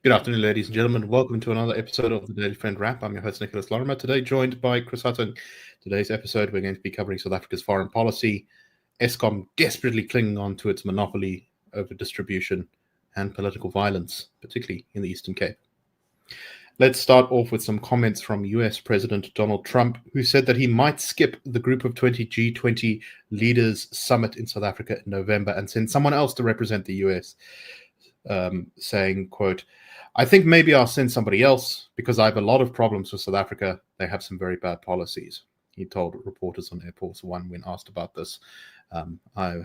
Good afternoon, ladies and gentlemen. Welcome to another episode of the Daily Friend Wrap. I'm your host, Nicholas Lorimer. Today, joined by Chris Hattingh. Today's episode, we're going to be covering South Africa's foreign policy, Eskom desperately clinging on to its monopoly over distribution, and political violence, particularly in the Eastern Cape. Let's start off with some comments from US President Donald Trump, who said that he might skip the Group of 20 G20 Leaders Summit in South Africa in November and send someone else to represent the US, saying, quote, "I think maybe I'll send somebody else because I have a lot of problems with South Africa. They have some very bad policies," he told reporters on Air Force One when asked about this. I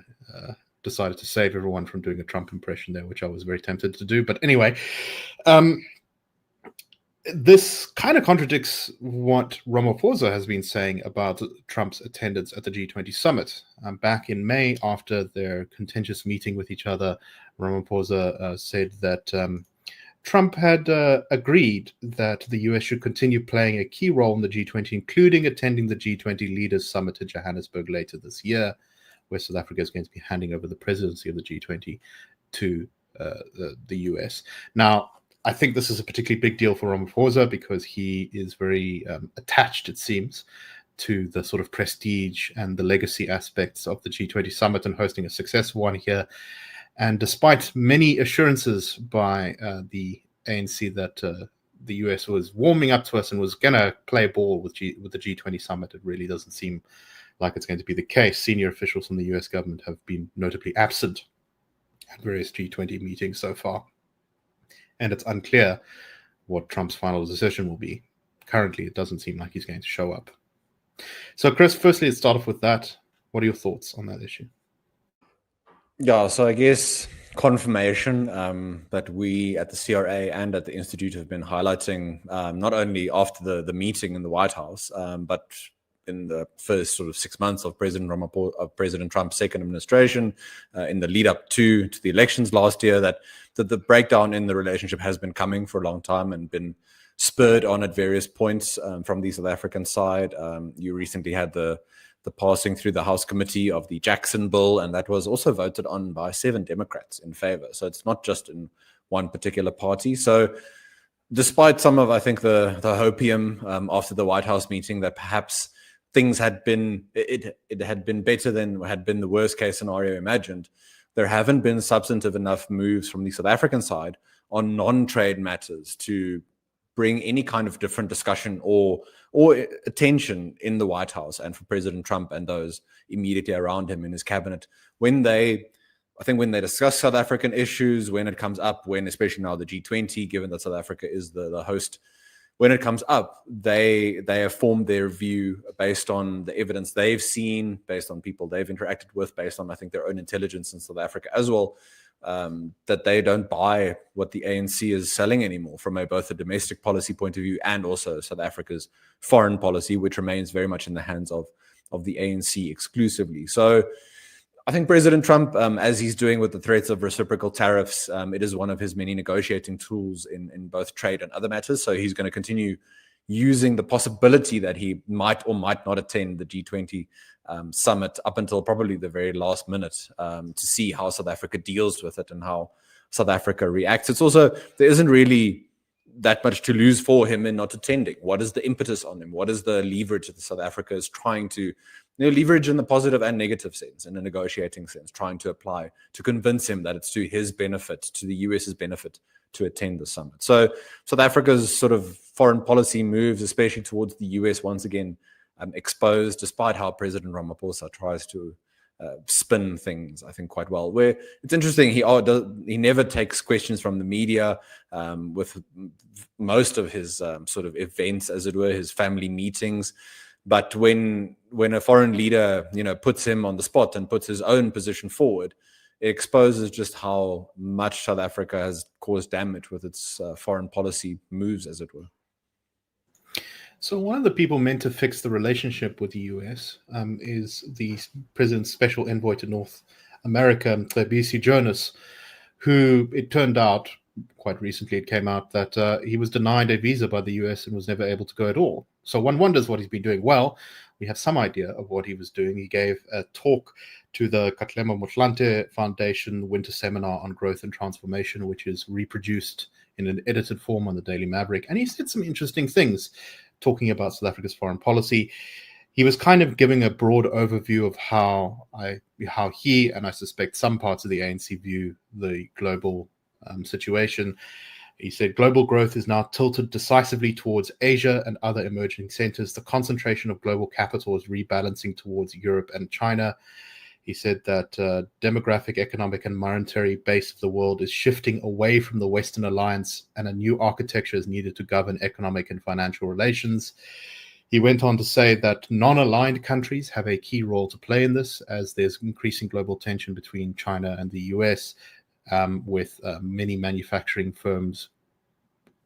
decided to save everyone from doing a Trump impression there, which I was very tempted to do. But anyway, this kind of contradicts what Ramaphosa has been saying about Trump's attendance at the G20 summit. Back in May, after their contentious meeting with each other, Ramaphosa said that Trump had agreed that the US should continue playing a key role in the G20, including attending the G20 Leaders Summit in Johannesburg later this year, where South Africa is going to be handing over the presidency of the G20 to the US. Now, I think this is a particularly big deal for Ramaphosa because he is very attached, it seems, to the sort of prestige and the legacy aspects of the G20 summit and hosting a successful one here. And despite many assurances by the ANC that the US was warming up to us and was going to play ball with the G20 summit, it really doesn't seem like it's going to be the case. Senior officials from the US government have been notably absent at various G20 meetings so far. And it's unclear what Trump's final decision will be. Currently, it doesn't seem like he's going to show up. So, Chris, firstly, let's start off with that. What are your thoughts on that issue? Yeah, so I guess confirmation that we at the CRA and at the Institute have been highlighting not only after the meeting in the White House, but in the first sort of 6 months of President Trump's second administration, in the lead up to the elections last year, that the breakdown in the relationship has been coming for a long time and been spurred on at various points from the South African side. You recently had the passing through the House Committee of the Jackson Bill, and that was also voted on by 7 Democrats in favor. So it's not just in one particular party. So despite some of, I think, the hopium after the White House meeting that perhaps things had been, it had been better than had been the worst case scenario imagined, there haven't been substantive enough moves from the South African side on non-trade matters to bring any kind of different discussion or attention in the White House and for President Trump and those immediately around him in his cabinet. When they discuss South African issues, when it comes up, especially now the G20, given that South Africa is the host, when it comes up, they have formed their view based on the evidence they've seen, based on people they've interacted with, based on, I think, their own intelligence in South Africa as well, that they don't buy what the ANC is selling anymore from both a domestic policy point of view and also South Africa's foreign policy, which remains very much in the hands of the ANC exclusively. So I think President Trump, as he's doing with the threats of reciprocal tariffs, it is one of his many negotiating tools in both trade and other matters. So he's going to continue using the possibility that he might or might not attend the G20 summit up until probably the very last minute to see how South Africa deals with it and how South Africa reacts. It's also, there isn't really that much to lose for him in not attending. What is the impetus on him? What is the leverage that South Africa is trying to leverage in the positive and negative sense, in a negotiating sense, trying to apply to convince him that it's to his benefit, to the US's benefit, to attend the summit. So South Africa's sort of foreign policy moves, especially towards the US, once again exposed, despite how President Ramaphosa tries to spin things, I think, quite well. Where it's interesting, he never takes questions from the media with most of his sort of events, as it were, his family meetings. But when a foreign leader, puts him on the spot and puts his own position forward, it exposes just how much South Africa has caused damage with its foreign policy moves, as it were. So one of the people meant to fix the relationship with the US is the president's special envoy to North America, Cebisi Jonas, who it turned out, quite recently it came out, that he was denied a visa by the US and was never able to go at all. So one wonders what he's been doing. Well, we have some idea of what he was doing. He gave a talk to the Katlemo Motlanthe Foundation Winter Seminar on Growth and Transformation, which is reproduced in an edited form on the Daily Maverick. And he said some interesting things talking about South Africa's foreign policy. He was kind of giving a broad overview of how he, and I suspect some parts of the ANC, view the global situation. He said global growth is now tilted decisively towards Asia and other emerging centers. The concentration of global capital is rebalancing towards Europe and China. He said that demographic, economic, and monetary base of the world is shifting away from the Western alliance, and a new architecture is needed to govern economic and financial relations. He went on to say that non-aligned countries have a key role to play in this, as there's increasing global tension between China and the US, with many manufacturing firms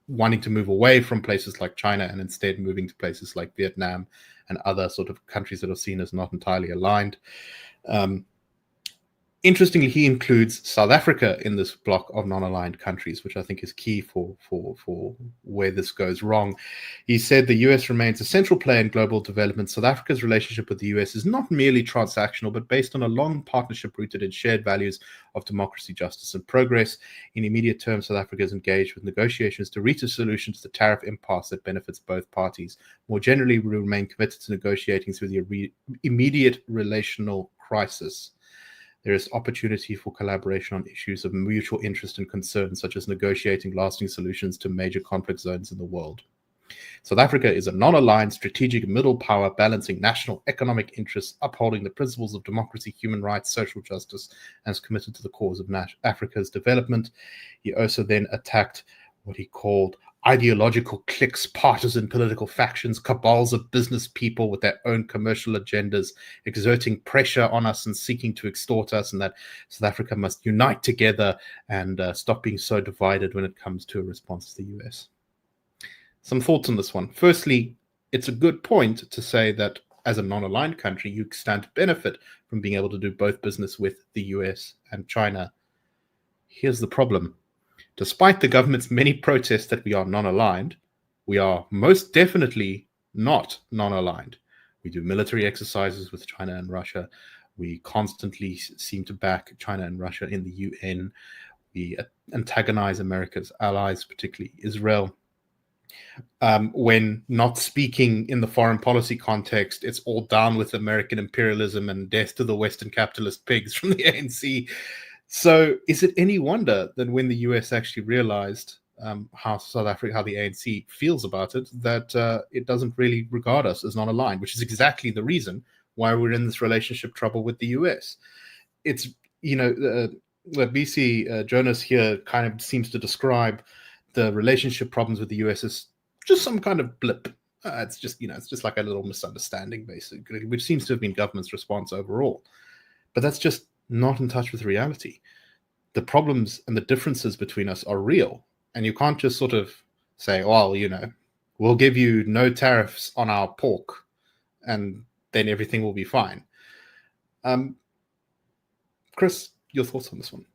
wanting to move away from places like China and instead moving to places like Vietnam and other sort of countries that are seen as not entirely aligned. Interestingly, he includes South Africa in this block of non-aligned countries, which I think is key for where this goes wrong. He said the US remains a central player in global development. South Africa's relationship with the US is not merely transactional, but based on a long partnership rooted in shared values of democracy, justice, and progress. In immediate terms, South Africa is engaged with negotiations to reach a solution to the tariff impasse that benefits both parties. More generally, we remain committed to negotiating through the immediate relational crisis. There is opportunity for collaboration on issues of mutual interest and concern, such as negotiating lasting solutions to major conflict zones in the world. South Africa is a non-aligned strategic middle power balancing national economic interests, upholding the principles of democracy, human rights, social justice, and is committed to the cause of Africa's development. He also then attacked what he called ideological cliques, partisan political factions, cabals of business people with their own commercial agendas, exerting pressure on us and seeking to extort us, and that South Africa must unite together and stop being so divided when it comes to a response to the US. Some thoughts on this one. Firstly, it's a good point to say that as a non-aligned country, you stand to benefit from being able to do both business with the US and China. Here's the problem. Despite the government's many protests that we are non-aligned, we are most definitely not non-aligned. We do military exercises with China and Russia. We constantly seem to back China and Russia in the UN. We antagonize America's allies, particularly Israel. When not speaking in the foreign policy context, it's all down with American imperialism and death to the Western capitalist pigs from the ANC. So is it any wonder that when the US actually realized how the ANC feels about it, that it doesn't really regard us as non-aligned, which is exactly the reason why we're in this relationship trouble with the US. It's, BC Jonas here kind of seems to describe the relationship problems with the US as just some kind of blip. It's just like a little misunderstanding, basically, which seems to have been government's response overall. But that's just not in touch with reality. The problems and the differences between us are real. And you can't just sort of say, well, we'll give you no tariffs on our pork and then everything will be fine. Chris, your thoughts on this one?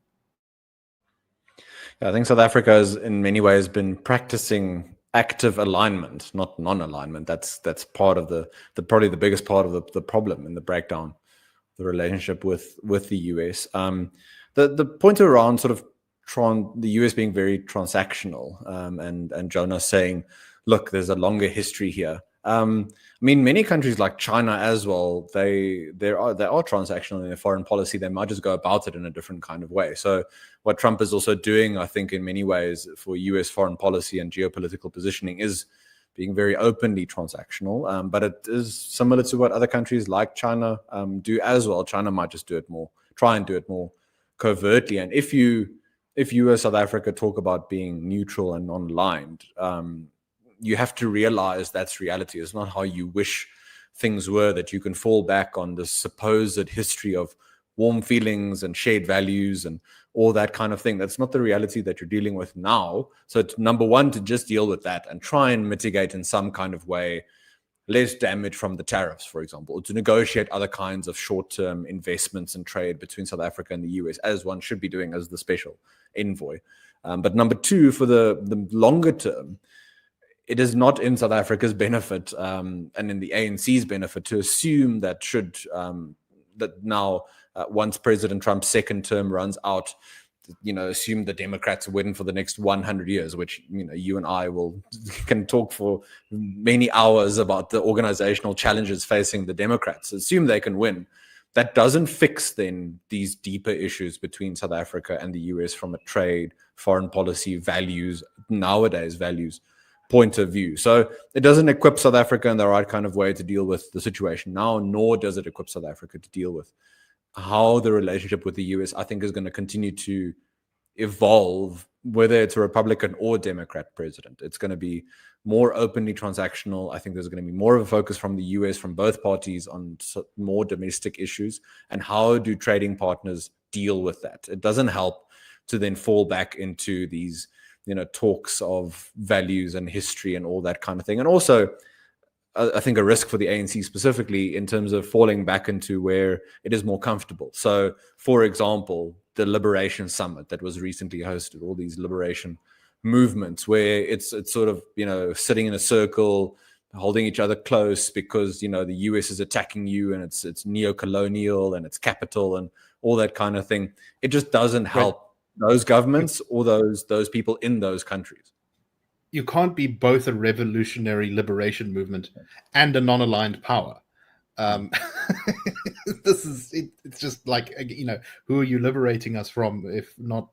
Yeah, I think South Africa has in many ways been practicing active alignment, not non-alignment. That's part of the probably the biggest part of the problem in the breakdown, the relationship with the US. The point around sort of the US being very transactional, and Jonas saying, look, there's a longer history here. I mean, many countries like China as well, they are transactional in their foreign policy. They might just go about it in a different kind of way. So what Trump is also doing, I think, in many ways for US foreign policy and geopolitical positioning is being very openly transactional. But it is similar to what other countries like China do as well. China might just try and do it more covertly. And if you as South Africa talk about being neutral and non-aligned, you have to realize that's reality. It's not how you wish things were, that you can fall back on the supposed history of warm feelings and shared values and all that kind of thing. That's not the reality that you're dealing with now. So it's, number one, to just deal with that and try and mitigate in some kind of way less damage from the tariffs, for example, or to negotiate other kinds of short-term investments and trade between South Africa and the US, as one should be doing as the special envoy. But number two, for the longer term, it is not in South Africa's benefit and in the ANC's benefit to assume that that now, once President Trump's second term runs out, assume the Democrats win for the next 100 years, which, you and I can talk for many hours about the organizational challenges facing the Democrats. Assume they can win. That doesn't fix then these deeper issues between South Africa and the US from a trade, foreign policy, nowadays values point of view. So it doesn't equip South Africa in the right kind of way to deal with the situation now, nor does it equip South Africa to deal with how the relationship with the US, I think, is going to continue to evolve, whether it's a Republican or Democrat president. It's going to be more openly transactional. I think there's going to be more of a focus from the US, from both parties, on more domestic issues, and how do trading partners deal with that. It doesn't help to then fall back into these talks of values and history and all that kind of thing. And also, I think a risk for the ANC specifically in terms of falling back into where it is more comfortable. So, for example, the Liberation Summit that was recently hosted, all these liberation movements where it's sort of, sitting in a circle, holding each other close because, the US is attacking you and it's neo-colonial and it's capital and all that kind of thing. It just doesn't help those governments or those people in those countries. You can't be both a revolutionary liberation movement and a non-aligned power. It's just like, who are you liberating us from if not,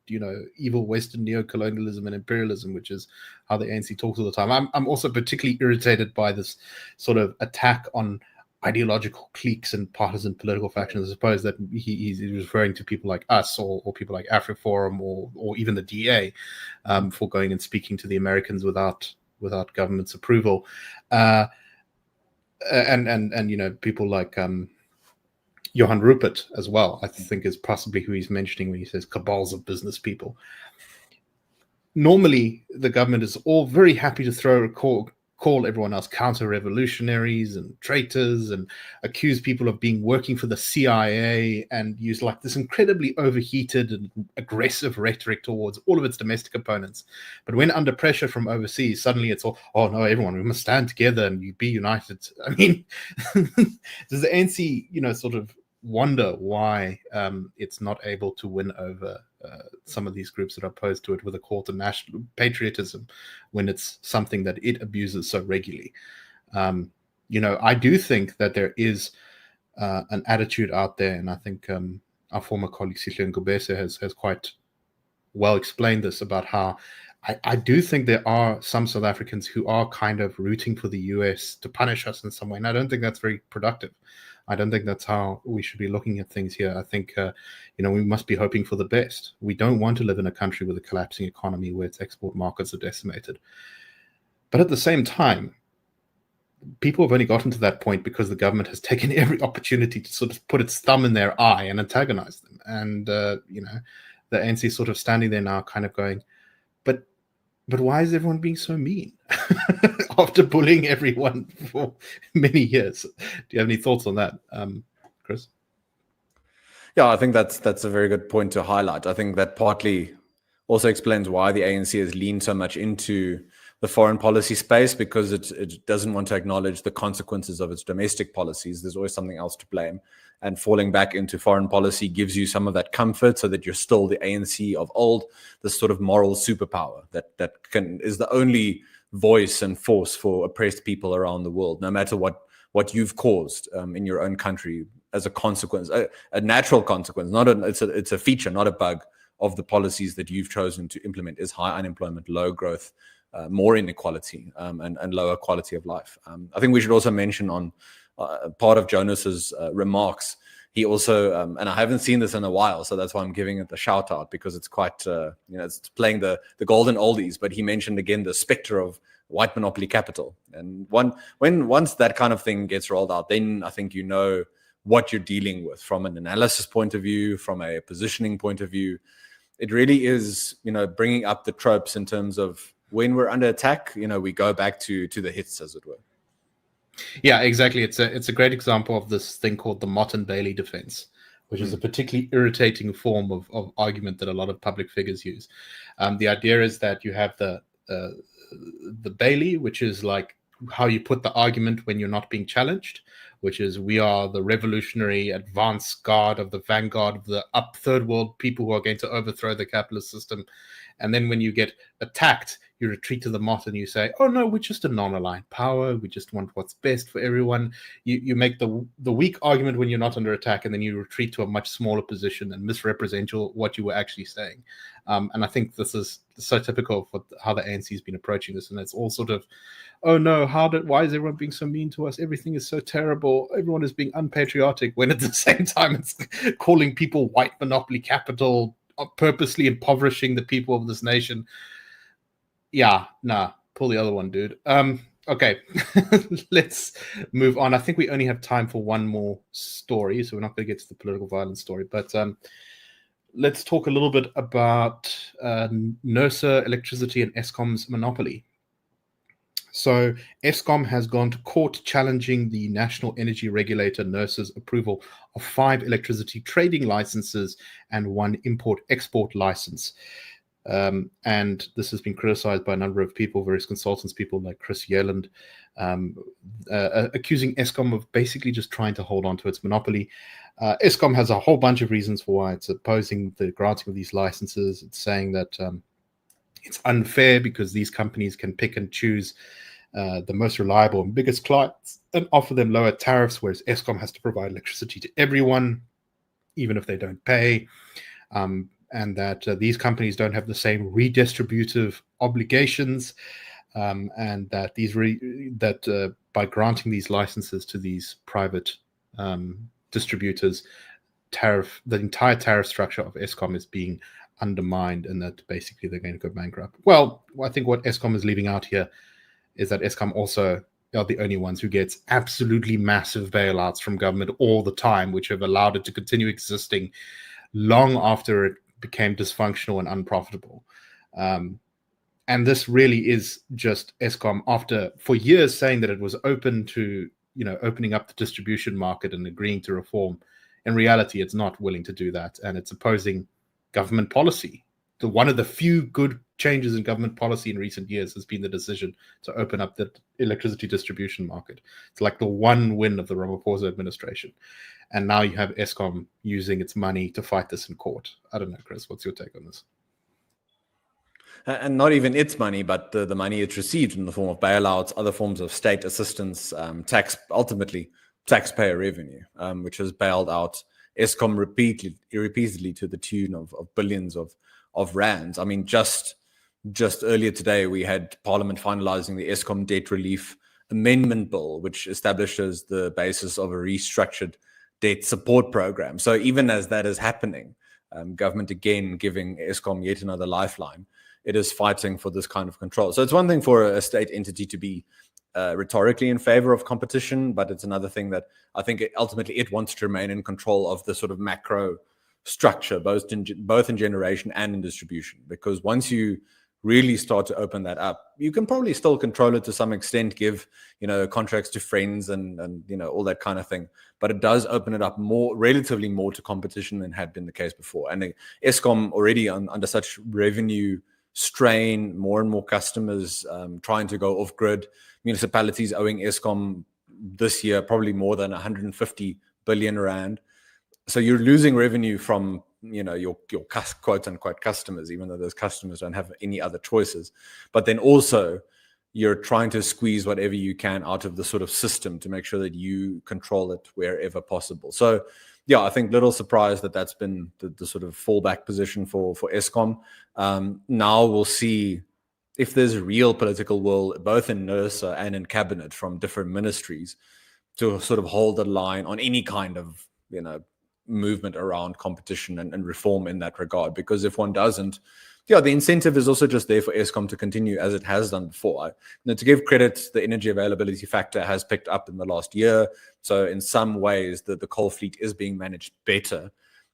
evil Western neo-colonialism and imperialism, which is how the ANC talks all the time. I'm also particularly irritated by this sort of attack on ideological cliques and partisan political factions. I suppose that he's referring to people like us or people like AfriForum or even the DA for going and speaking to the Americans without government's approval. And people like Johan Rupert as well, I think is possibly who he's mentioning when he says cabals of business people. Normally, the government is all very happy to call everyone else counter-revolutionaries and traitors and accuse people of working for the CIA and use like this incredibly overheated and aggressive rhetoric towards all of its domestic opponents. But when under pressure from overseas, suddenly it's all, oh no, everyone, we must stand together and be united. I mean, does the ANC, sort of wonder why it's not able to win over some of these groups that are opposed to it with a call to national patriotism when it's something that it abuses so regularly? I do think that there is an attitude out there, and I think our former colleague Sihle Ngobese has quite well explained this, about how I do think there are some South Africans who are kind of rooting for the US to punish us in some way, and I don't think that's very productive. I don't think that's how we should be looking at things here. I think, we must be hoping for the best. We don't want to live in a country with a collapsing economy where its export markets are decimated. But at the same time, people have only gotten to that point because the government has taken every opportunity to sort of put its thumb in their eye and antagonize them. And, the ANC is sort of standing there now kind of going, but why is everyone being so mean after bullying everyone for many years? Do you have any thoughts on that, Chris? Yeah, I think that's a very good point to highlight. I think that partly also explains why the ANC has leaned so much into the foreign policy space, because it doesn't want to acknowledge the consequences of its domestic policies. There's always something else to blame. And falling back into foreign policy gives you some of that comfort so that you're still the ANC of old, this sort of moral superpower that is the only voice and force for oppressed people around the world, no matter what you've caused in your own country as a consequence, a natural consequence. It's a feature, not a bug, of the policies that you've chosen to implement is high unemployment, low growth, more inequality, and lower quality of life. I think we should also mention on part of Jonas's remarks, he also, and I haven't seen this in a while, so that's why I'm giving it a shout out, because it's quite, it's playing the golden oldies, but he mentioned again the specter of white monopoly capital. And once that kind of thing gets rolled out, then I think what you're dealing with from an analysis point of view, from a positioning point of view. It really is, bringing up the tropes in terms of when we're under attack, we go back to the hits, as it were. Yeah, exactly. It's a great example of this thing called the Mott and Bailey defense, which is a particularly irritating form of argument that a lot of public figures use. The idea is that you have the the Bailey, which is like how you put the argument when you're not being challenged, which is we are the revolutionary advance guard of the vanguard of the up third world people who are going to overthrow the capitalist system. And then when you get attacked, you retreat to the mott and you say, oh no, we're just a non-aligned power. We just want what's best for everyone. You make the weak argument when you're not under attack, and then you retreat to a much smaller position and misrepresent what you were actually saying. And I think this is so typical of how the ANC has been approaching this. And it's all sort of, oh no, why is everyone being so mean to us? Everything is so terrible. Everyone is being unpatriotic, when at the same time it's calling people white monopoly capital, purposely impoverishing the people of this nation. Yeah, nah, pull the other one, dude. Okay, let's move on. I think we only have time for one more story, so we're not going to get to the political violence story, but let's talk a little bit about NERSA, electricity, and Eskom's monopoly. So Eskom has gone to court challenging the National Energy Regulator, NERSA's, approval of 5 electricity trading licenses and 1 import-export license. And this has been criticized by a number of people, various consultants, people like Chris Hattingh, accusing Eskom of basically just trying to hold on to its monopoly. Eskom has a whole bunch of reasons for why it's opposing the granting of these licenses. It's saying that it's unfair because these companies can pick and choose the most reliable and biggest clients and offer them lower tariffs, whereas Eskom has to provide electricity to everyone, even if they don't pay. And that these companies don't have the same redistributive obligations, and that by granting these licenses to these private distributors, the entire tariff structure of Eskom is being undermined, and that basically they're going to go bankrupt. Well, I think what Eskom is leaving out here is that Eskom also are the only ones who gets absolutely massive bailouts from government all the time, which have allowed it to continue existing long after it became dysfunctional and unprofitable. And this really is just Eskom, after for years saying that it was open to, opening up the distribution market and agreeing to reform. In reality, it's not willing to do that, and it's opposing government policy. One of the few good changes in government policy in recent years has been the decision to open up the electricity distribution market. It's like the one win of the Ramaphosa administration. And now you have Eskom using its money to fight this in court. I don't know, Chris, what's your take on this? And not even its money, but the money it's received in the form of bailouts, other forms of state assistance, ultimately taxpayer revenue, which has bailed out Eskom repeatedly to the tune of billions of rands. I mean, just earlier today, we had Parliament finalizing the Eskom Debt Relief Amendment Bill, which establishes the basis of a restructured debt support program. So even as that is happening, government again giving Eskom yet another lifeline, it is fighting for this kind of control. So it's one thing for a state entity to be rhetorically in favor of competition, but it's another thing that I think ultimately it wants to remain in control of the sort of macro structure, both in generation and in distribution. Because once you really start to open that up, you can probably still control it to some extent, give contracts to friends and all that kind of thing. But it does open it up relatively more to competition than had been the case before. And Eskom already under such revenue strain, more and more customers trying to go off grid, municipalities owing Eskom this year probably more than 150 billion rand. So you're losing revenue from your quote unquote customers, even though those customers don't have any other choices. But then also you're trying to squeeze whatever you can out of the sort of system to make sure that you control it wherever possible. So yeah, I think little surprise that that's been the sort of fallback position for Eskom. Now we'll see if there's real political will, both in NERSA and in cabinet from different ministries, to sort of hold the line on any kind of movement around competition and reform in that regard. Because if one doesn't, the incentive is also just there for Eskom to continue as it has done before. To give credit, the energy availability factor has picked up in the last year. So in some ways, the coal fleet is being managed better.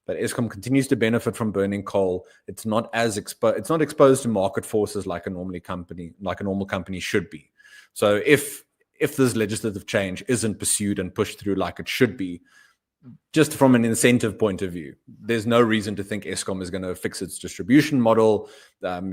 But Eskom continues to benefit from burning coal. It's not exposed to market forces like a normal company should be. So if this legislative change isn't pursued and pushed through like it should be, just from an incentive point of view, there's no reason to think Eskom is going to fix its distribution model,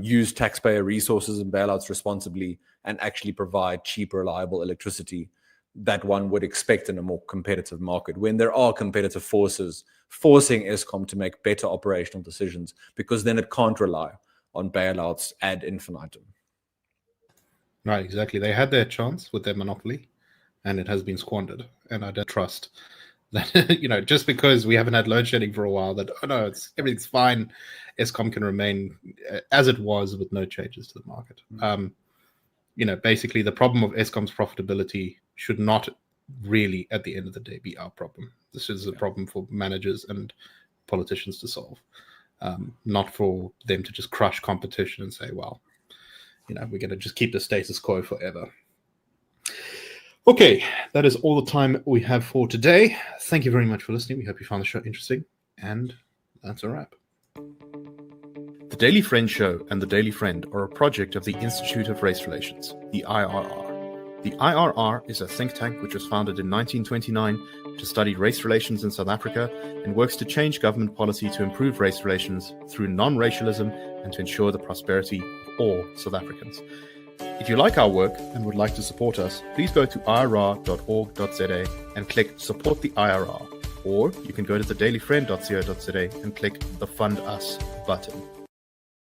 use taxpayer resources and bailouts responsibly, and actually provide cheap, reliable electricity that one would expect in a more competitive market, when there are competitive forces forcing Eskom to make better operational decisions, because then it can't rely on bailouts ad infinitum. Right, exactly. They had their chance with their monopoly, and it has been squandered. And I don't trust that, just because we haven't had load shedding for a while, that, oh no, everything's fine. Eskom can remain as it was with no changes to the market. Basically the problem of Eskom's profitability should not really, at the end of the day, be our problem. This is a problem for managers and politicians to solve, not for them to just crush competition and say, well, we're going to just keep the status quo forever. Okay, that is all the time we have for today. Thank you very much for listening. We hope you found the show interesting, and that's a wrap. The Daily Friend Show and The Daily Friend are a project of the Institute of Race Relations, the IRR. The IRR is a think tank which was founded in 1929 to study race relations in South Africa and works to change government policy to improve race relations through non-racialism and to ensure the prosperity of all South Africans. If you like our work and would like to support us, please go to irr.org.za and click Support the IRR, or you can go to thedailyfriend.co.za and click the Fund Us button.